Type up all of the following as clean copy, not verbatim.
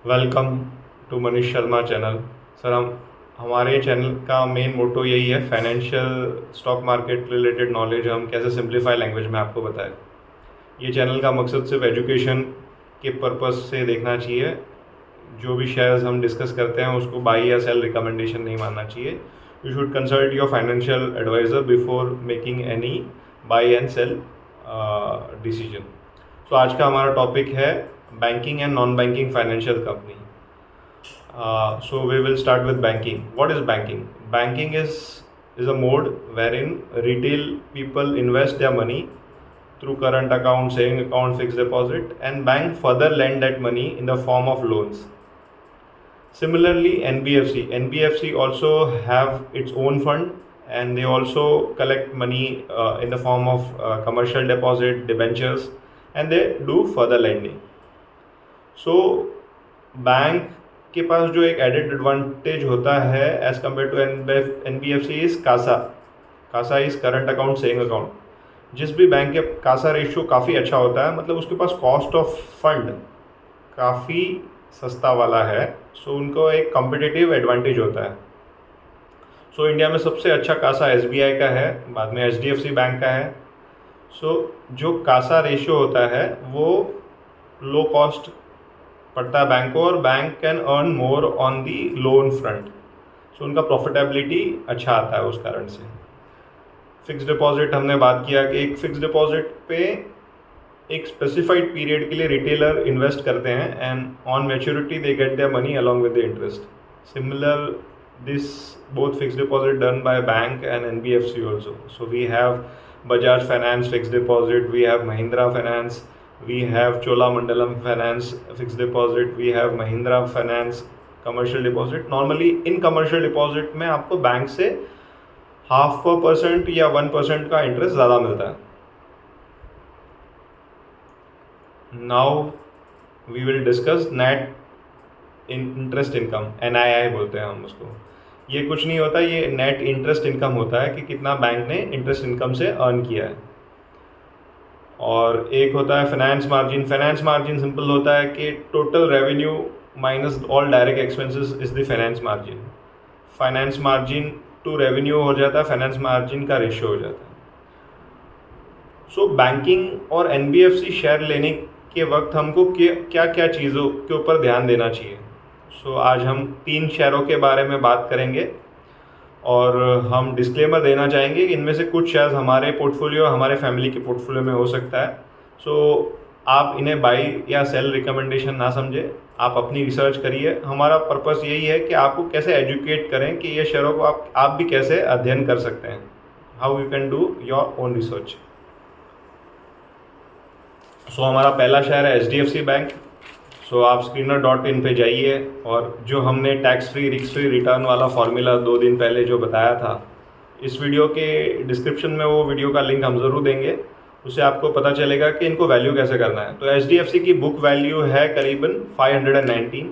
Welcome to Manish Sharma channel. Sir, हम हमारे channel का मेन मोटो यही है, financial stock market related knowledge हम कैसे सिंप्लीफाई लैंग्वेज में आपको बताएं। ये चैनल का मकसद सिर्फ एजुकेशन के पर्पस से देखना चाहिए। जो भी शेयर्स हम डिस्कस करते हैं उसको बाई या सेल रिकमेंडेशन नहीं मानना चाहिए। You should consult your financial advisor before making any buy and sell decision. तो आज का हमारा टॉपिक है banking and non banking financial company. So we will start with banking. What is banking? Banking is a mode wherein retail people invest their money through current account, saving account, fixed deposit, and bank further lend that money in the form of loans. Similarly, NBFC also have its own fund, and they also collect money in the form of commercial deposit, debentures, and they do further lending. So bank के पास जो एक added advantage होता है as compare to NBFC is CASA is current account, saving account. जिस भी bank के Kasa ratio काफ़ी अच्छा होता है, मतलब उसके पास कॉस्ट ऑफ फंड काफ़ी सस्ता वाला है, सो उनको एक कॉम्पिटिटिव एडवांटेज होता है। सो इंडिया में सबसे अच्छा कासा SBI का है, बाद में HDFC बैंक का है। सो जो कासा रेशियो होता है वो लो कॉस्ट पड़ता है बैंक को, और bank can earn more on the loan front. So उनका प्रॉफिटेबिलिटी अच्छा आता है उस कारण से। फिक्स डिपॉजिट हमने बात किया कि एक फिक्स डिपॉजिट पे एक स्पेसिफाइड पीरियड के लिए रिटेलर इन्वेस्ट करते हैं, and on maturity they get their money along with the interest. Similar this both fix deposit done by bank and NBFC also. So we have Bajaj finance fix deposit, we have Mahindra finance, we have Cholamandalam Finance fixed deposit, we have Mahindra Finance commercial deposit. Normally in commercial deposit में आपको bank से 0.5% या 1% का interest ज़्यादा मिलता है। Now we will discuss net interest income, NII बोलते हैं हम उसको। ये कुछ नहीं होता, ये नेट इंटरेस्ट इनकम होता है कि कितना बैंक ने इंटरेस्ट इनकम से अर्न किया है। और एक होता है finance margin. Finance margin simple होता है कि total revenue minus all direct expenses is the finance margin. Finance margin to revenue हो जाता है, फाइनेंस मार्जिन का रेशियो हो जाता है। सो बैंकिंग और NBFC शेयर लेने के वक्त हमको क्या क्या चीज़ों के ऊपर ध्यान देना चाहिए। सो आज हम 3 शेयरों के बारे में बात करेंगे, और हम डिस्क्लेमर देना चाहेंगे कि इनमें से कुछ शेयर्स हमारे पोर्टफोलियो, हमारे फैमिली के पोर्टफोलियो में हो सकता है। सो आप इन्हें बाई या सेल रिकमेंडेशन ना समझें, आप अपनी रिसर्च करिए। हमारा पर्पस यही है कि आपको कैसे एजुकेट करें कि ये शेयरों को आप भी कैसे अध्ययन कर सकते हैं, how you can do your own research. So हमारा पहला शेयर है HDFC बैंक। सो आप screener.in पे जाइए, और जो हमने tax free risk free return वाला फार्मूला 2 दिन पहले जो बताया था, इस वीडियो के डिस्क्रिप्शन में वो वीडियो का लिंक हम ज़रूर देंगे। उससे आपको पता चलेगा कि इनको वैल्यू कैसे करना है। तो HDFC की बुक वैल्यू है करीबन 519,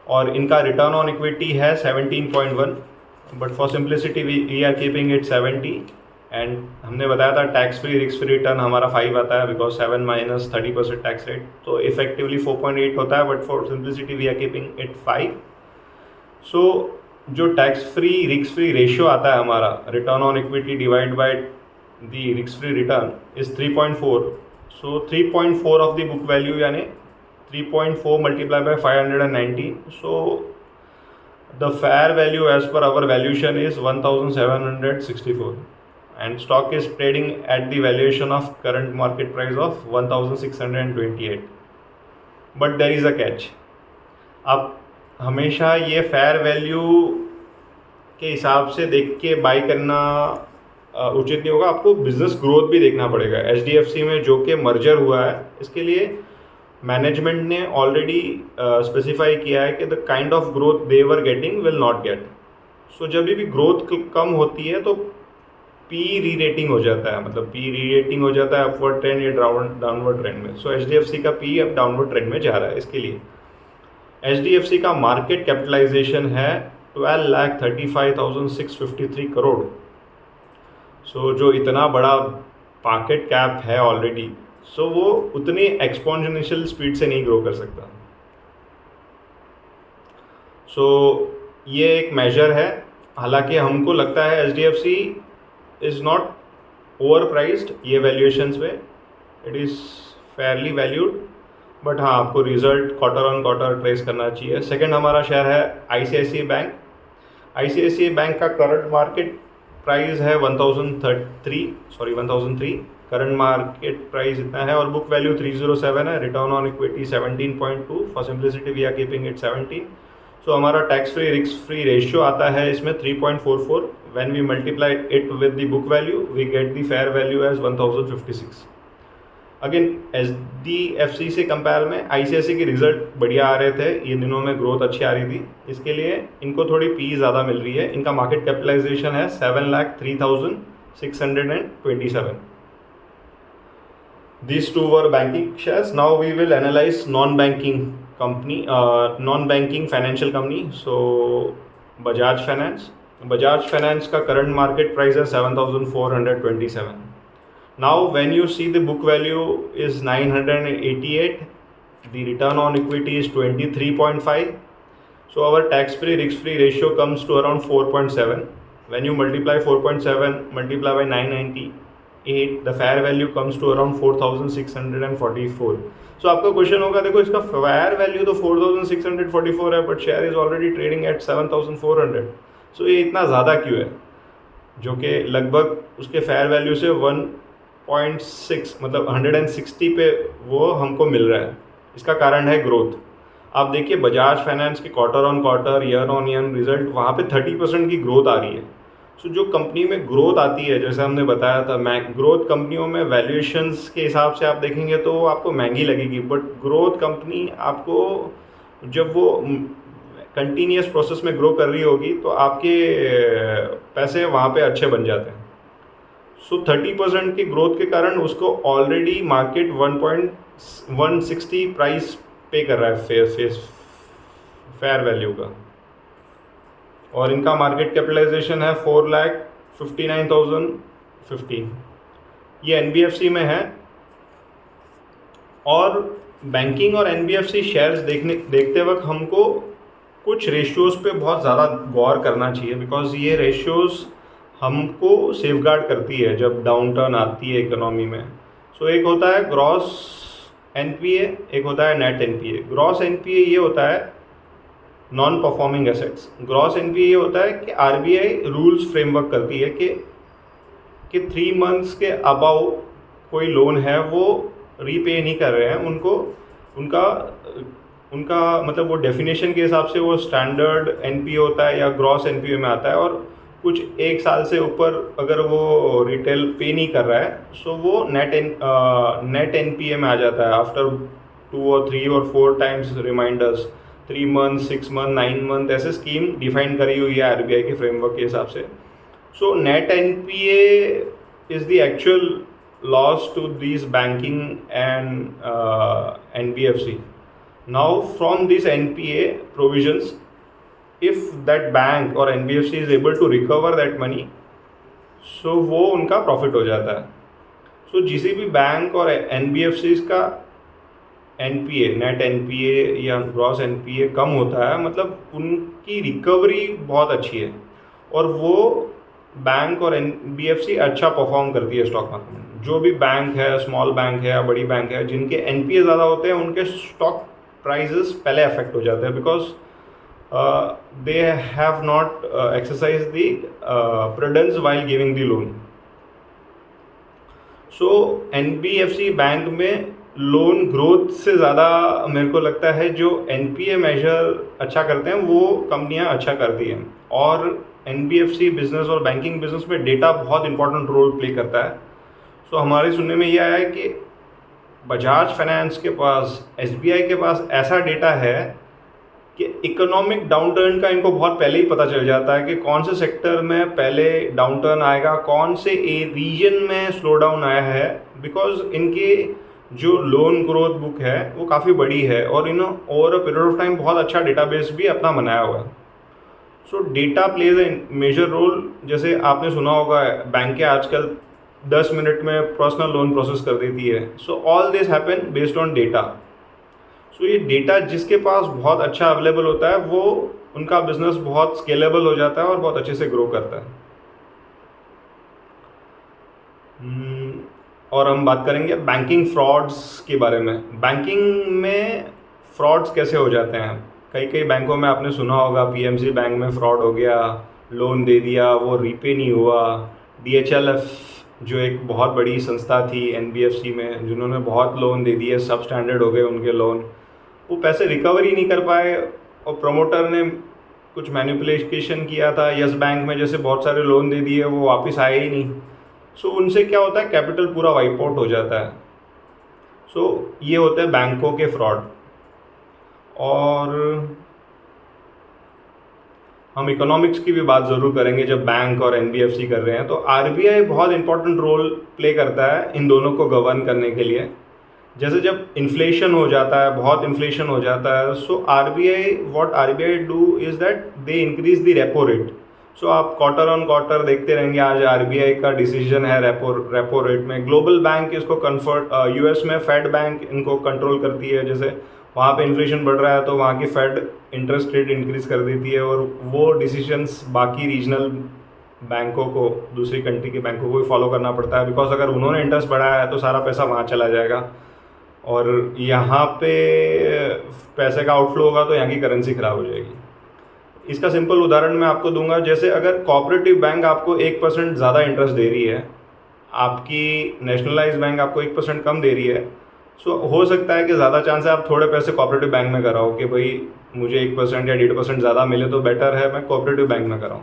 और इनका रिटर्न ऑन इक्विटी है 17.1, but for simplicity we are keeping it 70। And हमने बताया था tax free risk free return हमारा 5 आता है, बिकॉज 7 माइनस 30% टैक्स रेट, तो इफेक्टिवली 4.8 होता है, but for simplicity we are keeping it 5। So जो tax free risk free ratio आता है हमारा, return on equity divide by the risk free return, is 3.4। So 3.4 of the book value, यानी 3.4 multiply by 519। So the fair value as per our valuation is 1764, and stock is trading at the valuation of current market price of 1628. But there is a catch. अब हमेशा ये fair value के हिसाब से देख के by करना उचित नहीं होगा, आपको बिजनेस ग्रोथ भी देखना पड़ेगा। HDFC में जो कि मर्जर हुआ है, इसके लिए मैनेजमेंट ने ऑलरेडी स्पेसिफाई किया है कि the kind of growth they were getting will not get. So जब भी ग्रोथ कम होती है तो P री रेटिंग हो जाता है, मतलब P री रेटिंग हो जाता है अपवर्ड ट्रेंड या डाउनवर्ड ट्रेंड में। सो HDFC का P अब डाउनवर्ड ट्रेंड में जा रहा है। इसके लिए HDFC का मार्केट कैपिटलाइजेशन है 12,35,653 करोड़। सो जो इतना बड़ा मार्केट कैप है ऑलरेडी, सो वो उतनी एक्सपोनेंशियल स्पीड से नहीं ग्रो कर सकता। सो ये एक मेजर है। हालांकि हमको लगता है HDFC is not over priced ये वैल्यूएशंस पे, it is Fairlie valued, but हाँ आपको result quarter on quarter trace करना चाहिए। सेकंड हमारा शेयर है ICICI बैंक। ICICI बैंक का करंट मार्केट प्राइस है 1003 करंट मार्केट प्राइस इतना है, और बुक वैल्यू 307 है। Return on equity 17.2, for simplicity we are keeping it 17। So हमारा tax free risk free ratio आता है इसमें 3.44। When we multiply it with the book value we get the fair value as 1056। Again HDFC से compare में ICICI के result बढ़िया आ रहे थे, ये दिनों में ग्रोथ अच्छी आ रही थी, इसके लिए इनको थोड़ी पी ज़्यादा मिल रही है। इनका मार्केट कैपिटलाइजेशन है 7,03,627। These two were banking shares. Now we will analyze non-banking company, non-banking financial company. So Bajaj Finance. Bajaj Finance का current market price है 7,427. Now when you see the book value is 988, the return on equity is 23.5. So our tax-free risk-free ratio comes to around 4.7. When you multiply 4.7 multiply by 998, the fair value comes to around 4,644. So आपका question होगा, देखो इसका fair value तो 4,644 है, but share is already trading at 7,400. सो ये इतना ज़्यादा क्यों है, जो कि लगभग उसके फेयर वैल्यू से 1.6 मतलब 160 पे वो हमको मिल रहा है। इसका कारण है ग्रोथ। आप देखिए बजाज फाइनेंस के quarter on quarter year on year result, वहाँ पे 30% की ग्रोथ आ रही है। सो जो कंपनी में ग्रोथ आती है, जैसे हमने बताया था, ग्रोथ कंपनियों में वैल्यूएशंस के हिसाब से आप देखेंगे तो आपको महंगी लगेगी, बट ग्रोथ कंपनी आपको जब वो कंटिन्यूस प्रोसेस में ग्रो कर रही होगी तो आपके पैसे वहाँ पे अच्छे बन जाते हैं। सो 30% की ग्रोथ के कारण उसको ऑलरेडी मार्केट 1.160 प्राइस पे कर रहा है फेयर वैल्यू का, और इनका मार्केट कैपिटलाइजेशन है 4,59,015। ये NBFC में है। और बैंकिंग और NBFC शेयर्स देखते वक्त हमको कुछ रेशियोज़ पे बहुत ज़्यादा गौर करना चाहिए, बिकॉज ये रेशियोज़ हमको सेफगार्ड करती है जब डाउन टर्न आती है इकोनॉमी में। सो एक होता है ग्रॉस NPA, एक होता है नेट NPA। ग्रॉस NPA ये होता है non performing assets. Gross NPA ये होता है कि RBI रूल्स फ्रेमवर्क करती है कि 3 मंथ्स के अबाउ कोई लोन है वो रीपे नहीं कर रहे हैं, उनका मतलब वो डेफिनेशन के हिसाब से वो स्टैंडर्ड NPA होता है या ग्रॉस NPA में आता है, और कुछ 1 साल से ऊपर अगर वो रिटेल पे नहीं कर रहा है सो वो नेट NPA में आ जाता है आफ्टर 2 और 3 और 4 times reminders. 3 month, 6 month, 9 month ऐसे स्कीम डिफाइन करी हुई है RBI के फ्रेमवर्क के हिसाब से। So net NPA is the actual loss to this banking and NBFC। Now from this NPA provisions, if that bank or NBFC is able to recover that money, so वो उनका profit हो जाता है। सो किसी भी बैंक और NBFCs का NPA, net NPA या ग्रॉस NPA कम होता है, मतलब उनकी रिकवरी बहुत अच्छी है, और वो बैंक और NBFC अच्छा परफॉर्म करती है स्टॉक मार्केट में। जो भी बैंक है, स्मॉल बैंक है या बड़ी बैंक है, जिनके NPA ज़्यादा होते हैं उनके स्टॉक प्राइजेस पहले अफेक्ट हो जाते हैं, because they have not exercised the prudence while giving the loan. So NBFC bank में लोन ग्रोथ से ज़्यादा मेरे को लगता है जो NPA मेजर अच्छा करते हैं वो कंपनियां अच्छा करती हैं, और NBFC बिजनेस और बैंकिंग बिजनेस में डेटा बहुत इंपॉर्टेंट रोल प्ले करता है। सो हमारे सुनने में यह आया है कि बजाज फाइनेंस के पास, SBI के पास ऐसा डेटा है कि इकोनॉमिक डाउनटर्न का इनको बहुत पहले ही पता चल जाता है कि कौन से सेक्टर में पहले डाउनटर्न आएगा, कौन से रीजन में स्लो डाउन आया है, बिकॉज इनके जो लोन ग्रोथ बुक है वो काफ़ी बड़ी है, और इन्होंने over a period of time बहुत अच्छा डेटाबेस भी अपना बनाया हुआ है। So data plays a major role. जैसे आपने सुना होगा बैंकें आजकल 10 मिनट में पर्सनल लोन प्रोसेस कर देती है। So all this happen based on data. So ये डेटा जिसके पास बहुत अच्छा अवेलेबल होता है वो उनका बिजनेस बहुत स्केलेबल हो जाता है और बहुत अच्छे से ग्रो करता है। और हम बात करेंगे बैंकिंग फ्रॉड्स के बारे में। बैंकिंग में फ्रॉड्स कैसे हो जाते हैं। कई कई बैंकों में आपने सुना होगा, पीएमसी बैंक में फ्रॉड हो गया, लोन दे दिया, वो रीपे नहीं हुआ। डीएचएलएफ जो एक बहुत बड़ी संस्था थी एनबीएफसी में, जिन्होंने बहुत लोन दे दिए, सब स्टैंडर्ड हो गए उनके लोन, वो पैसे रिकवर ही नहीं कर पाए और प्रमोटर ने कुछ मैनिपुलेशन किया था। यस बैंक में जैसे बहुत सारे लोन दे दिए, वो वापस आए ही नहीं। सो उनसे क्या होता है, कैपिटल पूरा वाइप आउट हो जाता है। सो ये होते हैं बैंकों के फ्रॉड। और हम इकोनॉमिक्स की भी बात ज़रूर करेंगे जब बैंक और एनबीएफसी कर रहे हैं, तो आरबीआई बहुत इंपॉर्टेंट रोल प्ले करता है इन दोनों को गवर्न करने के लिए। जैसे जब इन्फ्लेशन हो जाता है, बहुत इन्फ्लेशन हो जाता है, so what RBI do is that they increase the repo rate. So आप क्वार्टर ऑन क्वार्टर देखते रहेंगे, आज आरबीआई का डिसीजन है रेपो रेट में। ग्लोबल बैंक इसको यूएस में फेड बैंक इनको कंट्रोल करती है। जैसे वहाँ पे इन्फ्लेशन बढ़ रहा है तो वहाँ की फेड इंटरेस्ट रेट इंक्रीज़ कर देती है, और वो डिसीजंस बाकी रीजनल बैंकों को, दूसरी कंट्री के बैंकों को भी फॉलो करना पड़ता है, बिकॉज अगर उन्होंने इंटरेस्ट बढ़ाया है तो सारा पैसा वहाँ चला जाएगा और यहाँ पे पैसे का आउटफ्लो होगा तो यहाँ की करेंसी ख़राब हो जाएगी। इसका सिंपल उदाहरण मैं आपको दूंगा। जैसे अगर कोऑपरेटिव बैंक आपको 1% ज़्यादा इंटरेस्ट दे रही है, आपकी नेशनलाइज बैंक आपको 1% कम दे रही है, सो हो सकता है कि ज़्यादा चांस है आप थोड़े पैसे कोऑपरेटिव बैंक में कराओ कि भाई मुझे 1% या 1.5% ज़्यादा मिले तो बेटर है मैं कोऑपरेटिव बैंक में कराऊँ।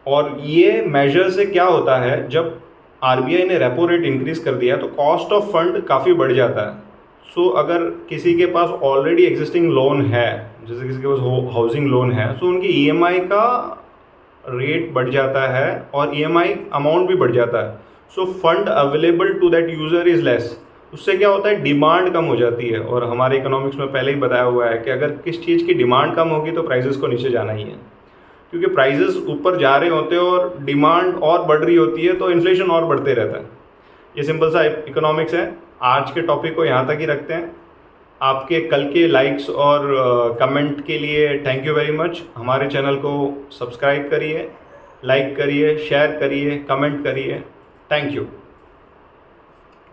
और ये मेजर से क्या होता है, जब आरबीआई ने रेपो रेट इंक्रीज़ कर दिया तो कॉस्ट ऑफ फंड काफ़ी बढ़ जाता है। सो अगर किसी के पास ऑलरेडी एग्जिस्टिंग लोन है, जैसे किसी के पास हाउसिंग लोन है, तो उनकी ईएमआई का रेट बढ़ जाता है और ईएमआई अमाउंट भी बढ़ जाता है। So fund available to that user is less. उससे क्या होता है, डिमांड कम हो जाती है। और हमारे इकोनॉमिक्स में पहले ही बताया हुआ है कि अगर किस चीज़ की डिमांड कम होगी तो प्राइसेस को नीचे जाना ही है, क्योंकि प्राइसेस ऊपर जा रहे होते हैं और डिमांड और बढ़ रही होती है, तो इन्फ्लेशन और बढ़ते रहता है। ये सिंपल सा इकोनॉमिक्स है। आज के टॉपिक को यहाँ तक ही रखते हैं। आपके कल के लाइक्स और कमेंट के लिए थैंक यू वेरी मच। हमारे चैनल को सब्सक्राइब करिए, लाइक करिए, शेयर करिए, कमेंट करिए। Thank you.